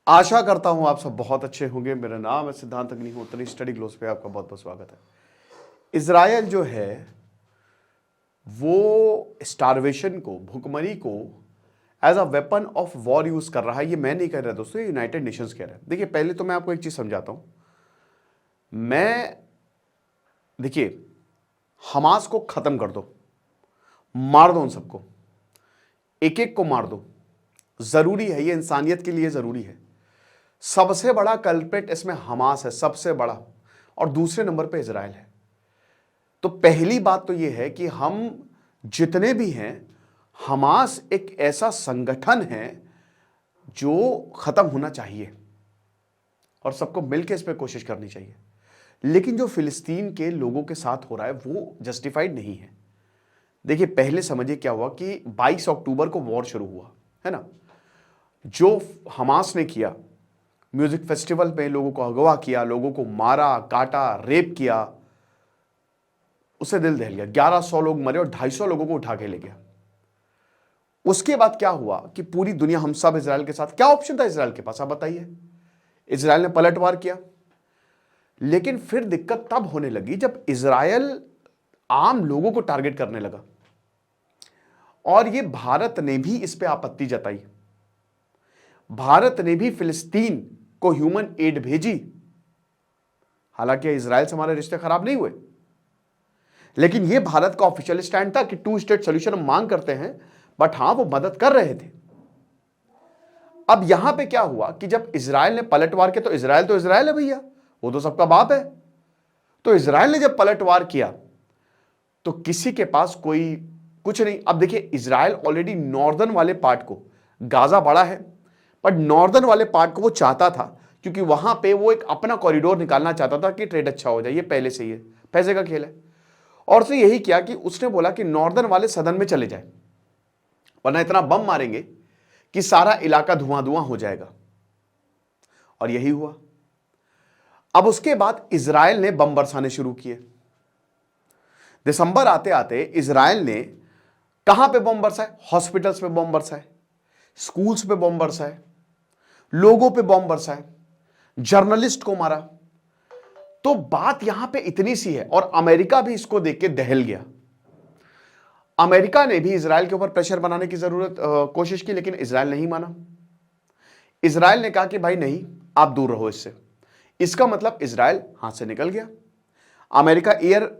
आशा करता हूं आप सब बहुत अच्छे होंगे। मेरा नाम है सिद्धांत अग्निहोत्री, स्टडी ग्लोस पे आपका बहुत बहुत स्वागत है। इजराइल जो है वो स्टारवेशन को, भुखमरी को as a weapon of war use कर रहा है। ये मैं नहीं कह रहा दोस्तों, ये यूनाइटेड नेशंस कह रहा है। देखिए पहले तो मैं आपको एक चीज समझाता हूं। देखिए हमास को खत्म कर दो, मार दो उन सबको, एक एक को मार दो, जरूरी है, ये इंसानियत के लिए जरूरी है। सबसे बड़ा कल्प्रिट इसमें हमास है, सबसे बड़ा, और दूसरे नंबर पे इजराइल है। तो पहली बात तो ये है कि हम जितने भी हैं, हमास एक ऐसा संगठन है जो खत्म होना चाहिए और सबको मिलकर इस पर कोशिश करनी चाहिए। लेकिन जो फिलिस्तीन के लोगों के साथ हो रहा है वो जस्टिफाइड नहीं है। देखिए पहले समझिए क्या हुआ कि 22 अक्टूबर को वॉर शुरू हुआ है ना। जो हमास ने किया, म्यूजिक फेस्टिवल पे लोगों को अगवा किया, लोगों को मारा, काटा, रेप किया, उसे दिल दहल गया। 1100 लोग मरे और 250 लोगों को उठा के ले गया। उसके बाद क्या हुआ कि पूरी दुनिया, हम सब इजराइल के साथ, क्या ऑप्शन था इजराइल के पास आप बताइए। इजराइल ने पलटवार किया। लेकिन फिर दिक्कत तब होने लगी जब इजराइल आम लोगों को टारगेट करने लगा, और ये भारत ने भी इस पे आपत्ति जताई। भारत ने भी फिलिस्तीन को ह्यूमन एड भेजी। हालांकि इजराइल से हमारे रिश्ते खराब नहीं हुए, लेकिन यह भारत का ऑफिशियल स्टैंड था कि 2 स्टेट सॉल्यूशन हम मांग करते हैं, बट हां वो मदद कर रहे थे। अब यहां पे क्या हुआ कि जब इजराइल ने पलटवार किया, तो इजराइल है भैया, वो तो सबका बाप है। तो इजराइल ने जब पलटवार किया तो किसी के पास कोई कुछ नहीं। अब देखिए इजराइल ऑलरेडी नॉर्दर्न वाले पार्ट को, गाजा बड़ा है पर नॉर्दर्न वाले पार्ट को वो चाहता था, क्योंकि वहां पे वो एक अपना कॉरिडोर निकालना चाहता था कि ट्रेड अच्छा हो जाए। ये पहले से ही है, पैसे का खेल है। और उसने यही किया कि उसने बोला कि नॉर्दर्न वाले सदन में चले जाए, वरना इतना बम मारेंगे कि सारा इलाका धुआं धुआं हो जाएगा। और यही हुआ। अब उसके बाद इजराइल ने बम बरसाने शुरू किए। दिसंबर आते आते इजराइल ने कहां पे बम बरसाए? हॉस्पिटल्स पे बम बरसाए, स्कूल्स पे बम बरसाए, लोगों पे बम बरसाए, जर्नलिस्ट को मारा। तो बात यहां पे इतनी सी है, और अमेरिका भी इसको देख के दहल गया। अमेरिका ने भी इजराइल के ऊपर प्रेशर बनाने की कोशिश की, लेकिन इजराइल नहीं माना। इजराइल ने कहा कि भाई नहीं, आप दूर रहो इससे। इसका मतलब इजराइल हाथ से निकल गया। अमेरिका एयर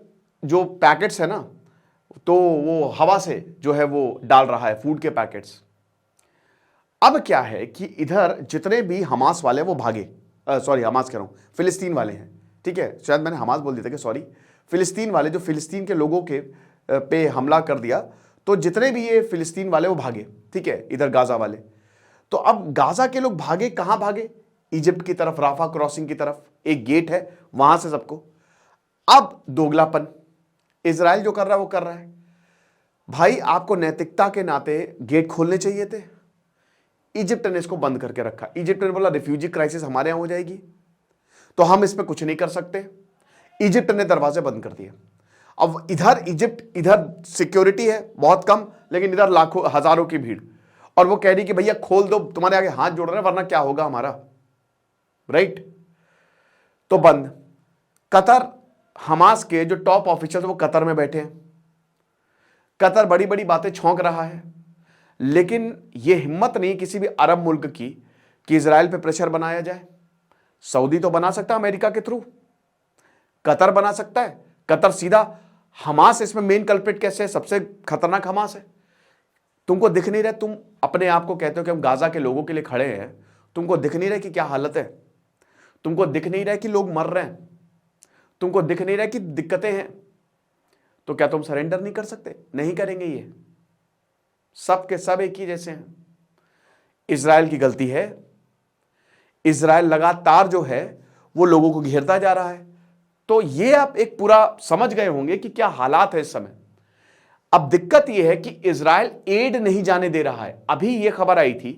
जो पैकेट्स है ना, तो वो हवा से जो है वो डाल रहा है, फूड के पैकेट्स। अब क्या है कि इधर जितने भी हमास वाले वो भागे, सॉरी हमास कह रहा हूं, फिलिस्तीन वाले हैं, ठीक है, शायद मैंने हमास बोल दिया था कि सॉरी, फिलिस्तीन वाले, जो फिलिस्तीन के लोगों के पे हमला कर दिया, तो जितने भी ये फिलिस्तीन वाले वो भागे, ठीक है, इधर गाजा वाले। तो अब गाजा के लोग भागे, कहां भागे? इजिप्ट की तरफ, राफा क्रॉसिंग की तरफ, एक गेट है वहां से सबको। अब दोगलापन, इजराइल जो कर रहा है वो कर रहा है। भाई आपको नैतिकता के नाते गेट खोलने चाहिए थे, इजिप्ट ने इसको बंद करके रखा। इजिप्ट ने बोला रिफ्यूजी क्राइसिस हमारे यहां हो जाएगी, तो हम इस पे कुछ नहीं कर सकते। इजिप्ट ने दरवाजे बंद कर दिए। अब इधर इजिप्ट, इधर सिक्योरिटी है बहुत कम, लेकिन इधर लाखों हजारों की भीड़, और वो कह रही कि भैया खोल दो, तुम्हारे आगे हाथ जोड़ रहे हैं, वरना क्या होगा हमारा, राइट? तो बंद। कतर, हमास के जो टॉप ऑफिसर्स वो कतर में बैठे हैं। कतर बड़ी बड़ी बातें छौंक रहा है, लेकिन यह हिम्मत नहीं किसी भी अरब मुल्क की कि इजराइल पे प्रेशर बनाया जाए। सऊदी तो बना सकता है अमेरिका के थ्रू, कतर बना सकता है। कतर सीधा, हमास इसमें मेन कल्प्रिट कैसे है? सबसे खतरनाक हमास है। तुमको दिख नहीं रहा? तुम अपने आप को कहते हो कि हम गाजा के लोगों के लिए खड़े हैं, तुमको दिख नहीं रहा कि क्या हालत है? तुमको दिख नहीं रहा कि लोग मर रहे हैं? तुमको दिख नहीं रहा कि दिक्कतें हैं? तो क्या तुम सरेंडर नहीं कर सकते? नहीं करेंगे। ये सब के सब एक ही जैसे हैं। इजराइल की गलती है। इजराइल लगातार जो है वो लोगों को घेरता जा रहा है। तो ये आप एक पूरा समझ गए होंगे कि क्या हालात है इस समय। अब दिक्कत यह है कि इजराइल एड नहीं जाने दे रहा है। अभी यह खबर आई थी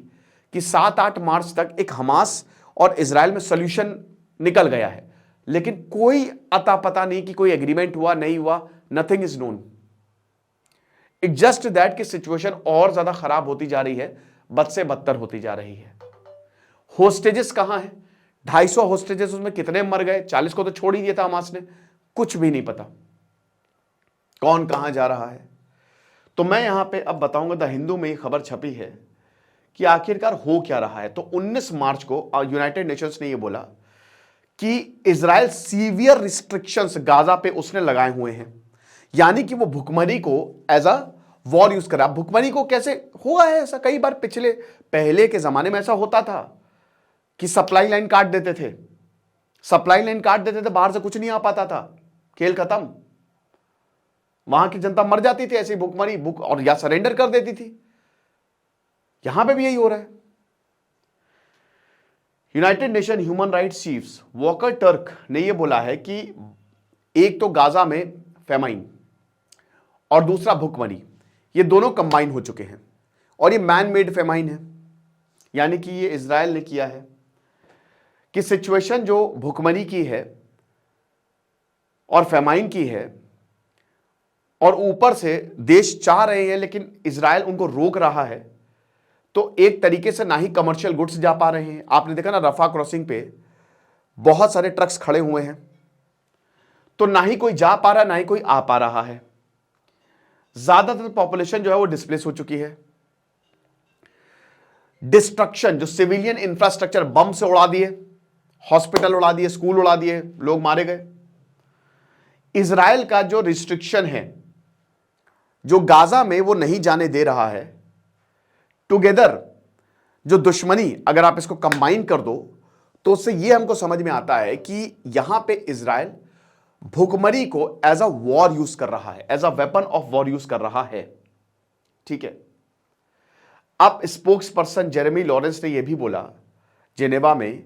कि 7-8 मार्च तक एक हमास और इजराइल में सॉल्यूशन निकल गया है, लेकिन कोई अता पता नहीं कि कोई एग्रीमेंट हुआ नहीं हुआ। Nothing is known. It just that कि सिचुएशन और ज्यादा खराब होती जा रही है, बद से बदतर होती जा रही है। होस्टेजेस कहां हैं, 250 होस्टेजेस, उसमें कितने मर गए, 40 को तो छोड़ ही दिया था हमास ने, कुछ भी नहीं पता कौन कहां जा रहा है। तो मैं यहां पे अब बताऊंगा, द हिंदू में ये खबर छपी है कि आखिरकार हो क्या रहा है। तो 19 मार्च को यूनाइटेड नेशंस ने ये बोला कि इजराइल सीवियर रिस्ट्रिक्शंस गाजा पे उसने लगाए हुए हैं, यानी कि वो भुखमरी को एज अ वॉर यूज करा। भुखमरी को कैसे हुआ है, ऐसा कई बार पहले के जमाने में ऐसा होता था कि सप्लाई लाइन काट देते थे, सप्लाई लाइन काट देते थे, बाहर से कुछ नहीं आ पाता था, खेल खत्म, वहां की जनता मर जाती थी ऐसी भुखमरी, और या सरेंडर कर देती थी। यहां पे भी यही हो रहा है। United Nation human rights chiefs Volker Turk ने यह बोला है कि एक तो गाजा में फेमाइन और दूसरा भुखमरी, ये दोनों कंबाइन हो चुके हैं, और ये मैन मेड फेमाइन है, यानी कि ये इजराइल ने किया है कि सिचुएशन जो भुखमरी की है और फेमाइन की है, और ऊपर से देश चाह रहे हैं लेकिन इजराइल उनको रोक रहा है, तो एक तरीके से ना ही कमर्शियल गुड्स जा पा रहे हैं। आपने देखा ना, रफा क्रॉसिंग पे बहुत सारे ट्रक्स खड़े हुए हैं, तो ना ही कोई जा पा रहा है ना ही कोई आ पा रहा है। ज्यादातर पॉपुलेशन जो है वो डिस्प्लेस हो चुकी है। डिस्ट्रक्शन, जो सिविलियन इंफ्रास्ट्रक्चर बम से उड़ा दिए, हॉस्पिटल उड़ा दिए, स्कूल उड़ा दिए, लोग मारे गए। इजराइल का जो रिस्ट्रिक्शन है जो गाजा में वो नहीं जाने दे रहा है, टुगेदर जो दुश्मनी, अगर आप इसको कंबाइन कर दो तो उससे ये हमको समझ में आता है कि यहां पे इजराइल भुखमरी को एज अ वॉर यूज कर रहा है, as a weapon of war use कर रहा है। ठीक है। अब स्पोक्स पर्सन जेरेमी लॉरेंस ने यह भी बोला जेनेवा में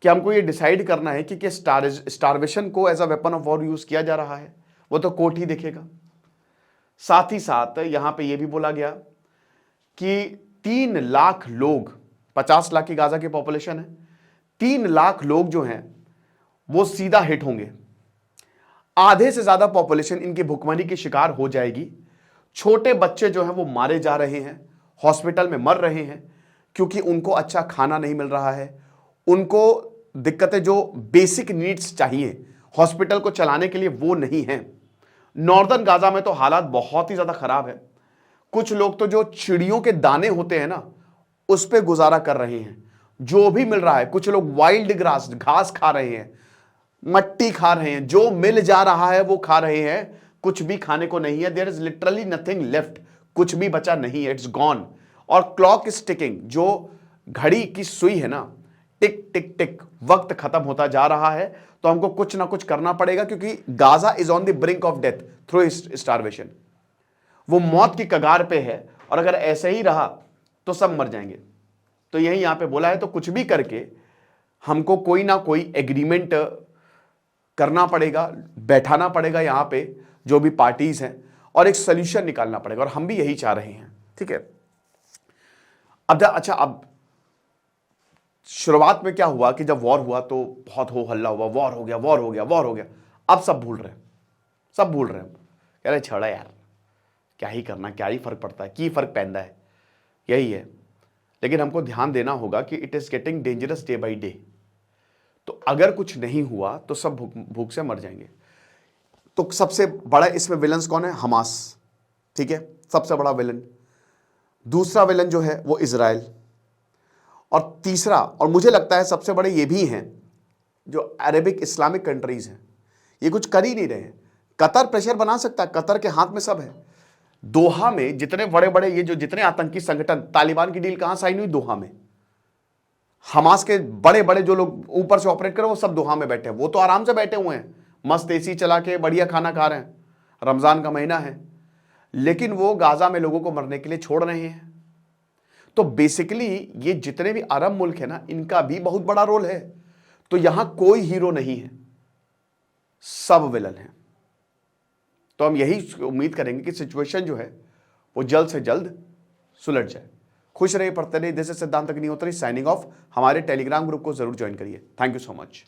कि हमको ये डिसाइड करना है कि स्टारवेशन को as a weapon of war use किया जा रहा है, वो तो कोर्ट ही देखेगा। साथ ही साथ यहां पे यह भी बोला गया कि 3 लाख लोग, 50 लाख की गाजा की पॉपुलेशन है, 3 लाख लोग जो हैं वो सीधा हिट होंगे। आधे से ज्यादा पॉपुलेशन इनकी भुखमरी की शिकार हो जाएगी। छोटे बच्चे जो हैं वो मारे जा रहे हैं, हॉस्पिटल में मर रहे हैं, क्योंकि उनको अच्छा खाना नहीं मिल रहा है, उनको दिक्कतें जो बेसिक नीड्स चाहिए हॉस्पिटल को चलाने के लिए वो नहीं है। नॉर्दर्न गाजा में तो हालात बहुत ही ज्यादा खराब है। कुछ लोग तो जो चिड़ियों के दाने होते हैं ना, उस पे गुजारा कर रहे हैं, जो भी मिल रहा है। कुछ लोग वाइल्ड ग्रास, घास खा रहे हैं, मट्टी खा रहे हैं, जो मिल जा रहा है वो खा रहे हैं। कुछ भी खाने को नहीं है, there is literally nothing left, कुछ भी बचा नहीं है, इट्स गॉन। और क्लॉक इज टिकिंग, जो घड़ी की सुई है ना, टिक टिक टिक, वक्त खत्म होता जा रहा है। तो हमको कुछ ना कुछ करना पड़ेगा, क्योंकि Gaza is on the brink of death through starvation, वो मौत की कगार पे है, और अगर ऐसे ही रहा तो सब मर जाएंगे। तो यही यहां पे बोला है, तो कुछ भी करके हमको कोई ना कोई एग्रीमेंट करना पड़ेगा, बैठाना पड़ेगा यहां पे जो भी पार्टीज हैं, और एक सोल्यूशन निकालना पड़ेगा, और हम भी यही चाह रहे हैं। ठीक है। अब शुरुआत में क्या हुआ कि जब वॉर हुआ तो बहुत हो हल्ला हुआ, वॉर हो गया, वॉर हो गया, वॉर हो गया। अब सब भूल रहे हैं, सब भूल रहे हैं, कह रहे छोड़ा यार, क्या ही करना, क्या ही फर्क पड़ता है, की फर्क पैदा है, यही है। लेकिन हमको ध्यान देना होगा कि it is getting dangerous day by day. तो अगर कुछ नहीं हुआ तो सब भूख से मर जाएंगे। तो सबसे बड़ा इसमें विलन्स कौन है? हमास। ठीक है, सबसे बड़ा विलन। दूसरा विलन जो है वो इजराइल, और तीसरा, और मुझे लगता है सबसे बड़े ये भी हैं, जो अरेबिक इस्लामिक कंट्रीज हैं, ये कुछ कर ही नहीं रहे हैं। कतर प्रेशर बना सकता है, कतर के हाथ में सब है। दोहा में जितने बड़े बड़े ये जो जितने आतंकी संगठन, तालिबान की डील कहां साइन हुई? दोहा में। हमास के बड़े बड़े जो लोग ऊपर से ऑपरेट कर रहे हैं वो सब दोहा में बैठे हैं। वो तो आराम से बैठे हुए हैं, मस्त एसी चला के बढ़िया खाना खा रहे हैं, रमजान का महीना है, लेकिन वो गाजा में लोगों को मरने के लिए छोड़ रहे हैं। तो बेसिकली ये जितने भी अरब मुल्क है ना, इनका भी बहुत बड़ा रोल है। तो यहां कोई हीरो नहीं है, सब विलन है। तो हम यही उम्मीद करेंगे कि सिचुएशन जो है वो जल्द से जल्द सुलझ जाए। खुश रहिए, पढ़ते रहिए। दिस इज सिद्धांत अग्निहोत्री साइनिंग ऑफ। हमारे टेलीग्राम ग्रुप को जरूर ज्वाइन करिए। Thank you so much.